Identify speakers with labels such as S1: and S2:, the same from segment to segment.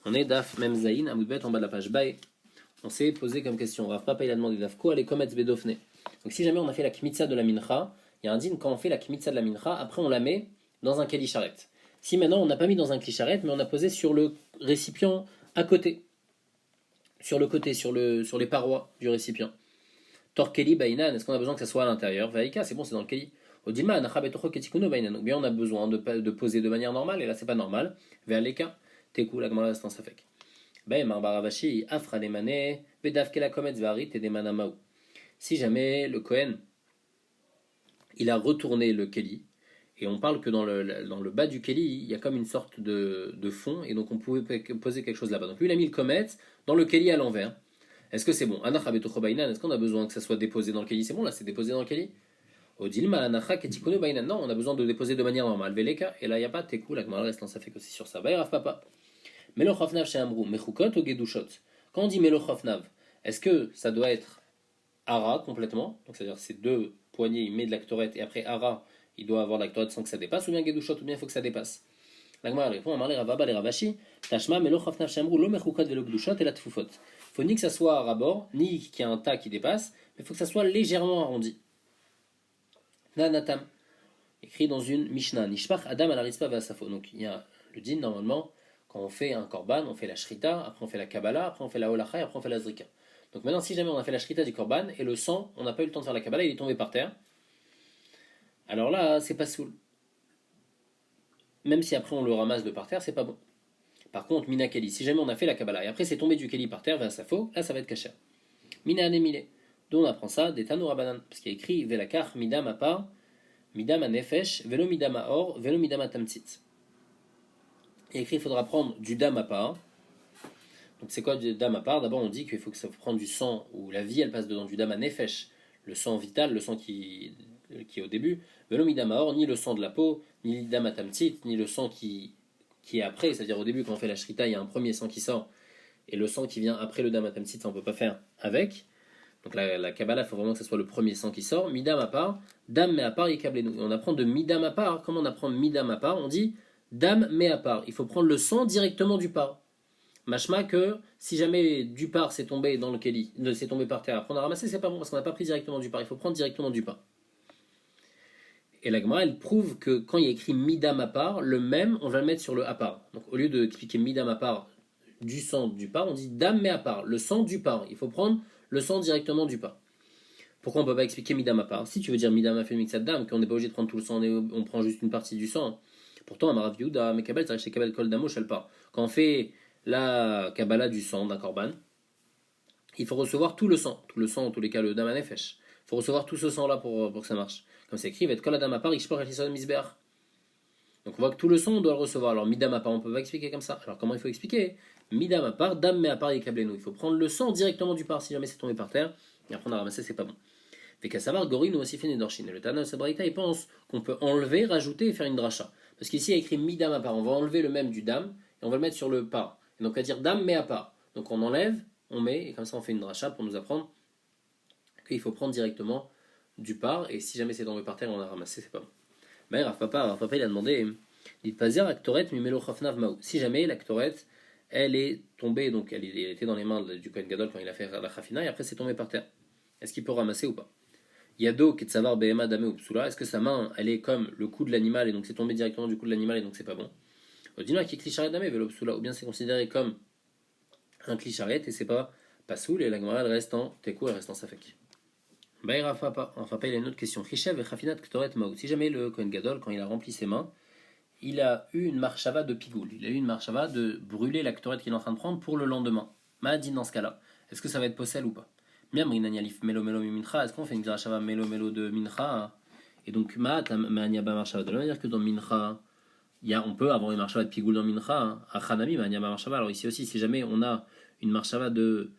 S1: On est Daf Memzaïn, Amoudbet en bas de la page. Bye. On s'est posé comme question. Rav Papa il a demandé Daf Ko, allez Kometz Bedofne. Donc si jamais on a fait la Kmitza de la Mincha, il y a un din quand on fait la Kmitza de la Mincha, après on la met dans un Keli Sharet. Si maintenant on n'a pas mis dans un Keli Sharet, mais on a posé sur le récipient à côté, sur le côté, sur les parois du récipient. Tor Keli Bainan, est-ce qu'on a besoin que ça soit à l'intérieur? Vaïka, c'est bon, c'est dans le Keli. Odilma, Anacha Betoko Ketikuno Bainan. Ou bien on a besoin de poser de manière normale, et là c'est pas normal. Ve'aleka, Teku, la Gemara, c'est un safek. Marbaravashi, Afra Lemane, Bedavkela Kometz Varit et Demanamaou. Si jamais le Kohen il a retourné le Keli, et on parle que dans le bas du Keli, il y a comme une sorte de fond, et donc on pouvait poser quelque chose là-bas. Donc lui, il a mis le Kometz dans le Keli à l'envers. Est-ce que c'est bon? Est-ce qu'on a besoin que ça soit déposé dans le Keli? C'est bon, là, c'est déposé dans le Keli? Odilma Anacha Ketikono Bainan. Non, on a besoin de déposer de manière normale. Veleka, et là, il n'y a pas Tekou, la Gemara reste, ça fait aussi sur ça. Rav Papa. Melochofnav chez Amrou, Mechukot ou Gedushot. Quand on dit Melochofnav, est-ce que ça doit être Ara complètement? Donc c'est-à-dire ces deux poignées, il met de l'actorette et après Ara, il doit avoir l'actorette sans que ça dépasse, ou bien Gedushot, ou bien il faut que ça dépasse. La Gemara répond, Amarle Ravaba les Ravashi, Tashma Melochofnav chez Amrou, lo Mechukot velo Gedushot et la Tfufot. Il faut ni que ça soit à rabord, ni qu'il y ait un tas qui dépasse, mais il faut que ça soit légèrement arrondi. Nanatam, écrit dans une Mishnah, Nishpach Adam al Arispa Vasafo. Donc il y a le din normalement. Quand on fait un korban, on fait la shrita, après on fait la kabbalah, après on fait la holacha et après on fait la zrika. Donc maintenant, si jamais on a fait la shrita du korban et le sang, on n'a pas eu le temps de faire la kabbalah, il est tombé par terre, alors là, c'est pas soul. Même si après on le ramasse de par terre, c'est pas bon. Par contre, mina keli, si jamais on a fait la kabbalah et après c'est tombé du keli par terre vers sa faux, là ça va être kasher. Mina anemile. D'où on apprend ça des Tanoura Banan, parce qu'il y a écrit velakar midam apar, midam anefesh, velo midam aor, velo midam atamtzit. Il y a écrit il faudra prendre du dam à part. Donc c'est quoi du dam à part? D'abord on dit qu'il faut que ça prendre du sang où la vie elle passe dedans, du dam à nefesh, le sang vital, le sang qui est au début. Velo midam aor, ni le sang de la peau, ni le dam à tamtzit, ni le sang qui est après, c'est-à-dire au début quand on fait la shrita, il y a un premier sang qui sort, et le sang qui vient après le dam à tamtzit, ça on peut pas faire avec. Donc la Kabbalah, il faut vraiment que ce soit le premier sang qui sort. Midam à part, dam mais à part, yekablenu. On apprend de midam à part. Comment on apprend midam à part? On dit dam mais à part. Il faut prendre le sang directement du part. Mashma que si jamais du part s'est tombé dans le keli, s'est tombé par terre, après on a ramassé, c'est pas bon parce qu'on n'a pas pris directement du part. Il faut prendre directement du part. Et la Gemara, elle prouve que quand il y a écrit midam à part, le même, on va le mettre sur le à part. Donc au lieu d'expliquer midam à part du sang du part, on dit dam mais à part. Le sang du part. Il faut prendre le sang directement du pas. Pourquoi on ne peut pas expliquer midam à part? Si tu veux dire midam à fait mixat dam, qu'on n'est pas obligé de prendre tout le sang, on prend juste une partie du sang. Pourtant, Amarav Yehuda, Mekabel, ça chez Kabel Kol Damo, Shalpa. Quand on fait la Kabbalah du sang d'un korban, il faut recevoir tout le sang, en tous les cas le dam anefesh. Il faut recevoir tout ce sang-là pour que ça marche. Comme c'est écrit, Kol Adam à part, Ishpor Echison Misbeach. Donc on voit que tout le sang, on doit le recevoir. Alors midam à part, on ne peut pas expliquer comme ça. Alors comment il faut expliquer? Midam à part, dam mais à part, yekablenu. Il faut prendre le sang directement du part si jamais c'est tombé par terre. Et après on a ramassé, c'est pas bon. Fait qu'à savoir, Gori nous aussi fait une dorchine. Et le Tana Sabraïta, il pense qu'on peut enlever, rajouter et faire une dracha. Parce qu'ici il y a écrit midam à part. On va enlever le même du dam et on va le mettre sur le part. Et donc à dire dam mais à part. Donc on enlève, on met et comme ça on fait une dracha pour nous apprendre qu'il faut prendre directement du part. Et si jamais c'est tombé par terre, on a ramassé, c'est pas bon. Mais Rav Papa il a demandé dit pas dire l'actoret mimelo chafnav maou. Si jamais l'actoret elle est tombée, donc elle était dans les mains du Kohen Gadol quand il a fait la chafina et après c'est tombé par terre. Est-ce qu'il peut ramasser ou pas? Yado ketsavar behema dame ou psula. Est-ce que sa main elle est comme le cou de l'animal et donc c'est tombé directement du cou de l'animal et donc c'est pas bon? Odino qui clicharet dame velo psula ou bien c'est considéré comme un clicharet et c'est pas soul et la Gemara elle reste en tekou, elle reste en safek. Rav Papa il a une autre question. Chishev et chafinat ktoret maou. Si jamais le Kohen Gadol quand il a rempli ses mains il a eu une marchava de pigoule, il a eu une marchava de brûler la ktoret qu'il est en train de prendre pour le lendemain. Ma'adin dans ce cas-là, est-ce que ça va être possel ou pas? Miam rinanialif melo melo mincha, est-ce qu'on fait une grachava melo melo de mincha? Et donc ma'at ma'aniaba marchava de la manière que dans mincha, on peut avoir une marchava de pigoule dans mincha, achanami ma'aniaba marchava. Alors ici aussi, si jamais on a une marchava de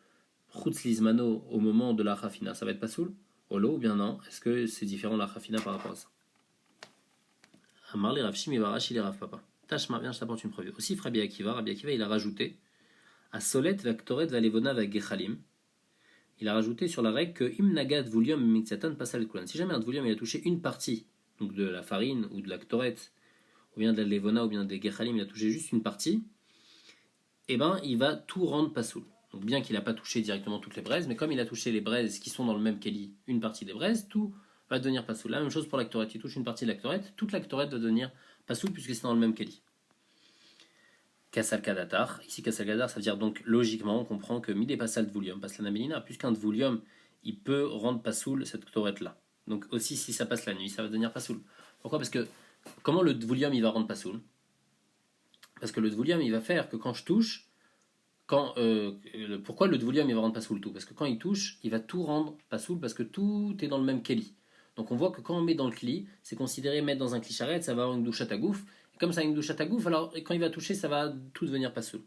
S1: chutz lizmano au moment de la chafina, ça va être pas soul? Olo ou bien non? Est-ce que c'est différent la chafina par rapport à ça? Amar les Rav Shimi Barash, il est Rav Papa. Tashma, viens, je t'apporte une preuve. Aussi, Rabbi Akiva, il a rajouté à Solet, Vactoret, Valevona, Vagechalim. Il a rajouté sur la règle que Imnagad Vulium Mixatan Passal Kulan. Si jamais un Vulium il a touché une partie, donc de la farine ou de la Ktoret, ou bien de la Levona ou bien des Gechalim, il a touché juste une partie, eh ben, il va tout rendre pasoul. Donc bien qu'il n'a pas touché directement toutes les braises, mais comme il a touché les braises qui sont dans le même keli, une partie des braises, tout va devenir pasoul. La même chose pour l'actoret, il touche une partie de l'actoret, toute l'actoret va devenir pasoul puisque c'est dans le même keli. Kassal kadatar, ici kassal kadatar, ça veut dire donc logiquement on comprend que midé passal dvulium, passe la namelina, puisqu'un dvulium il peut rendre pasoul cette actoret là. Donc aussi si ça passe la nuit, ça va devenir pasoul. Pourquoi? Parce que comment le dvulium il va rendre pasoul? Parce que le dvulium il va faire que quand je touche, pourquoi le dvulium il va rendre pasoul tout? Parce que quand il touche, il va tout rendre pasoul parce que tout est dans le même keli. Donc on voit que quand on met dans le kli, c'est considéré mettre dans un kli charret, ça va avoir une douche à tagouf. Et comme ça a une douche à tagouf, alors quand il va toucher, ça va tout devenir pasoul.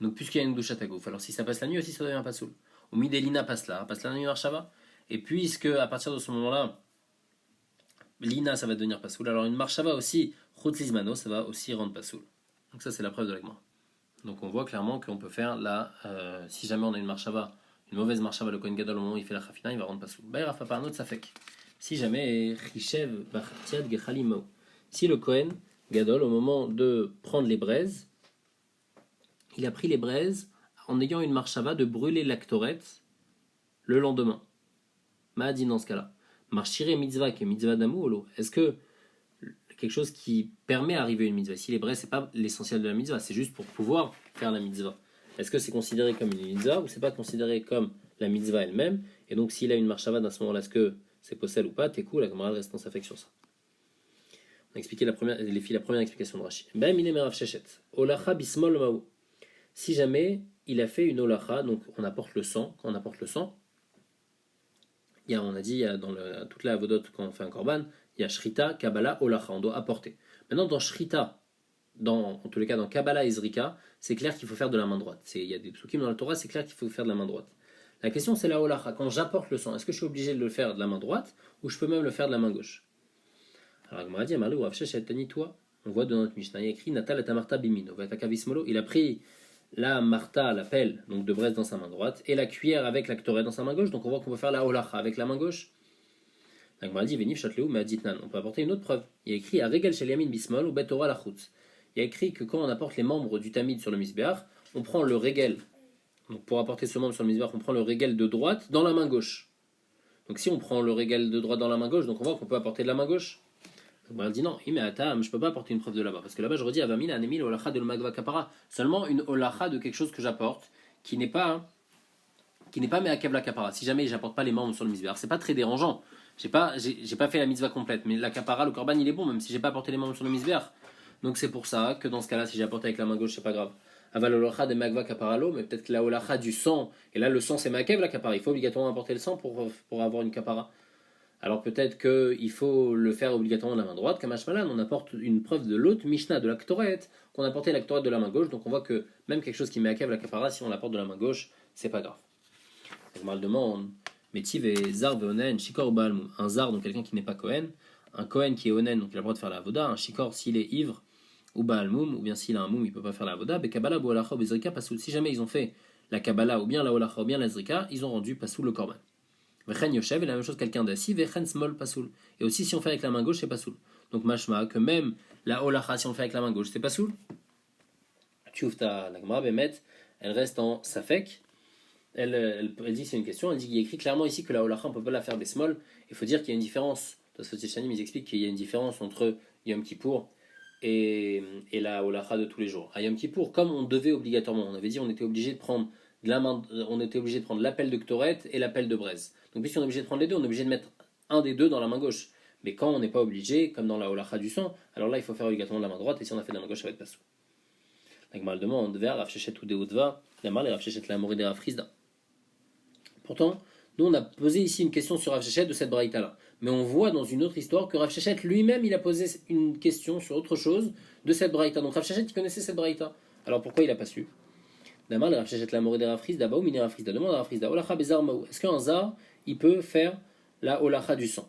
S1: Donc puisqu'il y a une douche à tagouf, alors si ça passe la nuit aussi, ça devient pasoul. Au midelina passe la nuit marshava. Et puisque à partir de ce moment-là, lina ça va devenir pasoul, alors une marshava aussi, chutzizmano, ça va aussi rendre pasoul. Donc ça c'est la preuve de l'agma. Donc on voit clairement qu'on peut faire si jamais on a une marshava, une mauvaise marshava, le Kohen Gadol au moment où il fait la chafina, il va rendre pasoul. Bah Rafa par un autre ça fait. Si jamais Rishev Bachtiad Gechalimao, si le Kohen Gadol au moment de prendre les braises, il a pris les braises en ayant une marshava de brûler l'actoret le lendemain. M'a dit dans ce cas-là, marchiré mitzvah qui est mitzvah d'amou, est-ce que quelque chose qui permet d'arriver à une mitzvah. Si les braises, c'est pas l'essentiel de la mitzvah, c'est juste pour pouvoir faire la mitzvah. Est-ce que c'est considéré comme une mitzvah ou c'est pas considéré comme la mitzvah elle-même? Et donc, s'il a une marshava à ce moment-là, est-ce que c'est possède ou pas? T'es cool, la camarade reste dans sa fait sur ça. On a expliqué la première explication de Rashi. Ben, il est merav shechet. Olacha bismol maou. Si jamais il a fait une olacha, donc on apporte le sang, quand on apporte le sang, on a dit dans toute la avodot quand on fait un korban, il y a Shrita, Kabbalah, Olacha, on doit apporter. Maintenant, dans Shrita, en tous les cas dans Kabbalah et Zrika, c'est clair qu'il faut faire de la main droite. Il y a des psukim dans la Torah, c'est clair qu'il faut faire de la main droite. La question c'est la Olacha, quand j'apporte le sang, est-ce que je suis obligé de le faire de la main droite ou je peux même le faire de la main gauche? Alors, Agmara dit, Amalou, Rav Sheshet, toi, on voit dans notre Mishnah, il y a écrit Natal et Tamarta Bimino, Vatakavismolo, il a pris la marta, la pelle, donc de braise dans sa main droite, et la cuillère avec la ktoret dans sa main gauche, donc on voit qu'on peut faire la Olacha avec la main gauche. L'Agmara dit Venif Chatleu, mais Aditnan. On peut apporter une autre preuve. Il y a écrit à Regal chez Yamin Bismol ou Betora la Chutz. Il y a écrit que quand on apporte les membres du Tamid sur le Misbéach, on prend le Regel. Donc pour apporter ce membre sur le Misbéach, on prend le Regel de droite dans la main gauche. Donc si on prend le Regel de droite dans la main gauche, donc on voit qu'on peut apporter de la main gauche. L'Agmara dit non, mais attends, je peux pas apporter une preuve de là-bas. Parce que là-bas, je redis Avamina Anemil Olacha de l'Magva Kapara. Seulement une Olacha de quelque chose que j'apporte qui n'est pas Me'akev la Kapara. Si jamais j'apporte pas les membres sur le Misbéach, c'est pas très dérangeant. J'ai pas fait la mitzvah complète, mais la kapara, le korban, il est bon, même si j'ai pas apporté les membres sur le misbéach. Donc c'est pour ça que dans ce cas-là, si j'ai apporté avec la main gauche, c'est pas grave. Aval olacha de magva kaparalo, mais peut-être que la olacha du sang, et là le sang c'est makev la kapara, il faut obligatoirement apporter le sang pour avoir une kapara. Alors peut-être qu'il faut le faire obligatoirement de la main droite, comme Ashmalan, on apporte une preuve de l'autre Mishnah, de la Ktoret, qu'on a apporté la Ktoret de la main gauche, donc on voit que même quelque chose qui met makev la kapara, si on l'apporte de la main gauche, c'est pas grave. Donc mal demande. Métiv et zar veonen, shikor balmoum. Un zar, donc quelqu'un qui n'est pas Kohen. Un Kohen qui est onen, donc il a le droit de faire la avoda. Un shikor s'il est ivre, ou balmoum, ou bien s'il a un moum, il ne peut pas faire la avoda. Bekabala, ou alacha, ou bezrika, pasoul. Si jamais ils ont fait la kabbalah, ou bien la olacha, ou bien la zrika, ils ont rendu pasoul le korban. Vechen yoshev, et la même chose quelqu'un d'assis, vechen smol pasoul. Et aussi si on fait avec la main gauche, c'est pasoul. Donc mashma, que même la olacha, si on fait avec la main gauche, c'est pasoul. Tchoufta, la Gemara, Bemet, elle reste en safek. Elle dit c'est une question, elle dit qu'il est écrit clairement ici que la holacha on peut pas la faire besmol. Il faut dire qu'il y a une différence. Dans ce Tishanim ils expliquent qu'il y a une différence entre Yom Kippour et la holacha de tous les jours. À Yom Kippour, comme on devait obligatoirement, on avait dit on était obligé de prendre l'appel de Ktoret et l'appel de braise. Donc puisqu'on est obligé de prendre les deux, on est obligé de mettre un des deux dans la main gauche. Mais quand on n'est pas obligé, comme dans la holacha du sang, alors là il faut faire obligatoirement de la main droite et si on a fait de la main gauche ça va être passou. Donc mal demande vers Rav Sheshet ou Deodva, la mal et Rav Sheshet la mori de Rav Frisda. Pourtant, nous on a posé ici une question sur Rav Sheshet de cette braïta-là. Mais on voit dans une autre histoire que Rav Sheshet lui-même il a posé une question sur autre chose de cette braïta. Donc Rav Sheshet il connaissait cette braïta. Alors pourquoi il n'a pas su? D'abord, Rav Sheshet la morée de Rav Frisda, d'abord, mine Rav Frisda, demande à Rav Frisda, Olacha bezar maou. Est-ce qu'un zar il peut faire la olacha du sang?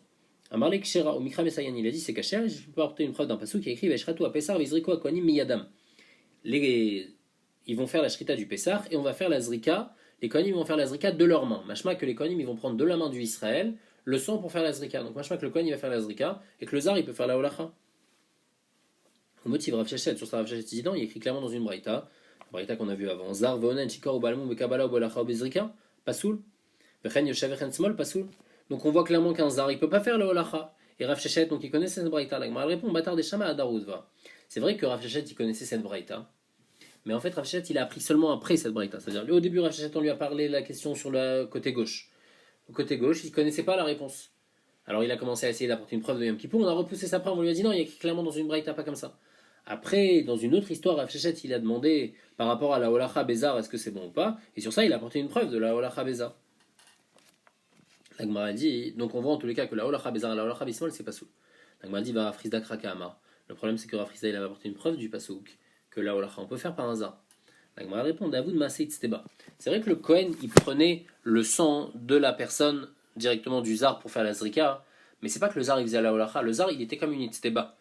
S1: Amarlek Shera, au Mikra Messayan, il a dit c'est caché, je peux apporter une preuve d'un passou qui a écrit Veshratu a Pesar, Vizriko Akonim Miyadam. Ils vont faire la shrita du Pessah et on va faire la zrika. Les Kohanim vont faire la zrika de leurs mains. Machma que les Kohanim ils vont prendre de la main du Israël le sang pour faire la zrika. Donc machma que le Kohen il va faire la zrika et que le zar il peut faire la holacha. Au motif Rav Sheshet sur sa Rav Sheshet dissident, il écrit clairement dans une braïta Braïta qu'on a vu avant. Zar, Veonen, Chikor, Balmou, Bekabala, Bolacha, Bezrika, Pasoul. Vechen, Yoshavechen, Smol, Pasoul. Donc on voit clairement qu'un Zar, il peut pas faire le Holacha. Et Rav Shechet, donc il connaissait cette Braïta. La Gemara répond, Batar des Shama à Daroudva. C'est vrai que Rav Shechet, il connaissait cette Braïta. Mais en fait, Rav Shechet, il a appris seulement après cette Braïta. C'est-à-dire, au début, Rav Shechet, on lui a parlé de la question sur le côté gauche. Au côté gauche, il ne connaissait pas la réponse. Alors il a commencé à essayer d'apporter une preuve de Yom Kippour. On a repoussé sa preuve, on lui a dit non, il y a clairement dans une Braïta pas comme ça. Après, dans une autre histoire, Rav Shechet, il a demandé par rapport à la Holacha Bézar, est-ce que c'est bon ou pas. Et sur ça, il a apporté une preuve de la Holacha Bézar. La Gemara dit, donc on voit en tous les cas que la Holacha Bézar et la Holacha Bismol, c'est pas sous. La Gemara dit, va Rav Frisda Kraka Amar. Le problème, c'est que Rav Frisda, il avait apporté une preuve du Pasouk, que la Holacha, on peut faire par un Zar. La Gemara répond, Davoud Maaseit Steba. C'est vrai que le Kohen, il prenait le sang de la personne directement du Zar pour faire la Zrika, mais c'est pas que le Zar, il faisait la Holacha. Le Zar, il était comme une Itzteba.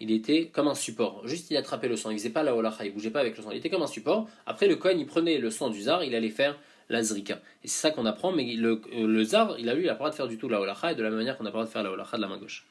S1: Il était comme un support. Juste, il attrapait le sang. Il faisait pas la Holacha, il bougeait pas avec le sang. Il était comme un support. Après, le Kohen, il prenait le sang du Zar, il allait faire la Zrika. Et c'est ça qu'on apprend, mais le Zar, il a pas le droit de faire du tout la Holacha, et de la même manière qu'on n'a pas le droit de faire la Holacha de la main gauche.